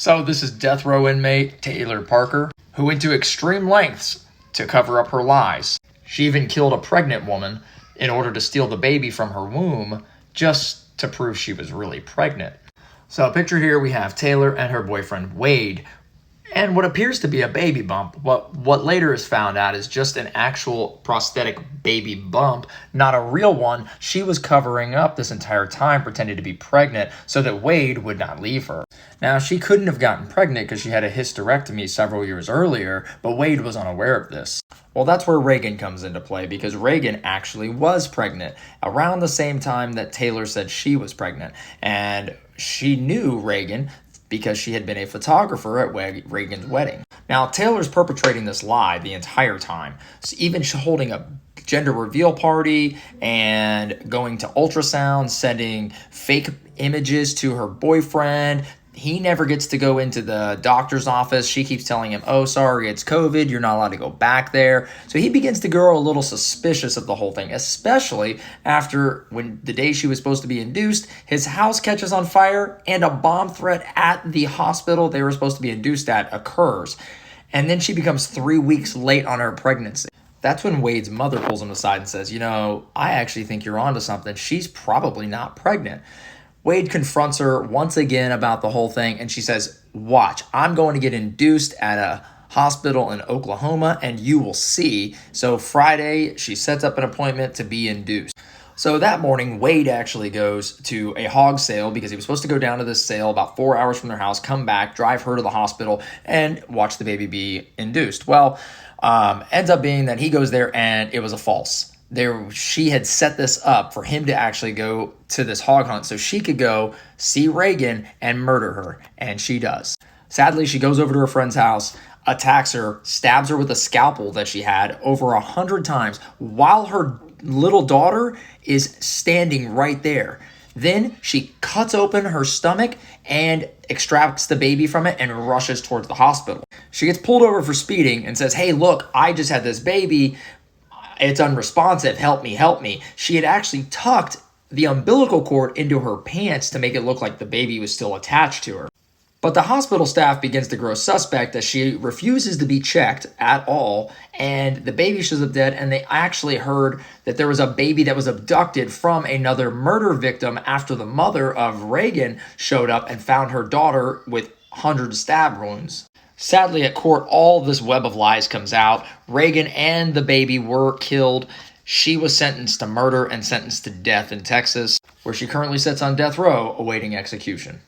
So this is death row inmate Taylor Parker, who went to extreme lengths to cover up her lies. She even killed a pregnant woman in order to steal the baby from her womb just to prove she was really pregnant. So picture here we have Taylor and her boyfriend Wade, and what appears to be a baby bump. What later is found out is just an actual prosthetic baby bump, not a real one. She was covering up this entire time, pretending to be pregnant so that Wade would not leave her. Now, she couldn't have gotten pregnant because she had a hysterectomy several years earlier, but Wade was unaware of this. Well, that's where Reagan comes into play, because Reagan actually was pregnant around the same time that Taylor said she was pregnant. And she knew Reagan because she had been a photographer at Reagan's wedding. Now, Taylor's perpetrating this lie the entire time, so even holding a gender reveal party and going to ultrasound, sending fake images to her boyfriend. He never gets to go into the doctor's office. She keeps telling him, oh, sorry, it's COVID. You're not allowed to go back there. So he begins to grow a little suspicious of the whole thing, especially after when the day she was supposed to be induced, his house catches on fire and a bomb threat at the hospital they were supposed to be induced at occurs. And then she becomes 3 weeks late on her pregnancy. That's when Wade's mother pulls him aside and says, I actually think you're onto something. She's probably not pregnant. Wade confronts her once again about the whole thing, and she says, watch, I'm going to get induced at a hospital in Oklahoma, and you will see. So Friday, she sets up an appointment to be induced. So that morning, Wade actually goes to a hog sale because he was supposed to go down to this sale about 4 hours from their house, come back, drive her to the hospital, and watch the baby be induced. Well, ends up being that he goes there, and it was a false. She had set this up for him to actually go to this hog hunt so she could go see Reagan and murder her, and she does. Sadly, she goes over to her friend's house, attacks her, stabs her with a scalpel that she had over 100 times while her little daughter is standing right there. Then she cuts open her stomach and extracts the baby from it and rushes towards the hospital. She gets pulled over for speeding and says, hey, look, I just had this baby. It's unresponsive. Help me, help me. She had actually tucked the umbilical cord into her pants to make it look like the baby was still attached to her. But the hospital staff begins to grow suspect as she refuses to be checked at all, and the baby shows up dead, and they actually heard that there was a baby that was abducted from another murder victim after the mother of Reagan showed up and found her daughter with hundreds of stab wounds. Sadly, at court, all this web of lies comes out. Reagan and the baby were killed. She was sentenced to murder and sentenced to death in Texas, where she currently sits on death row awaiting execution.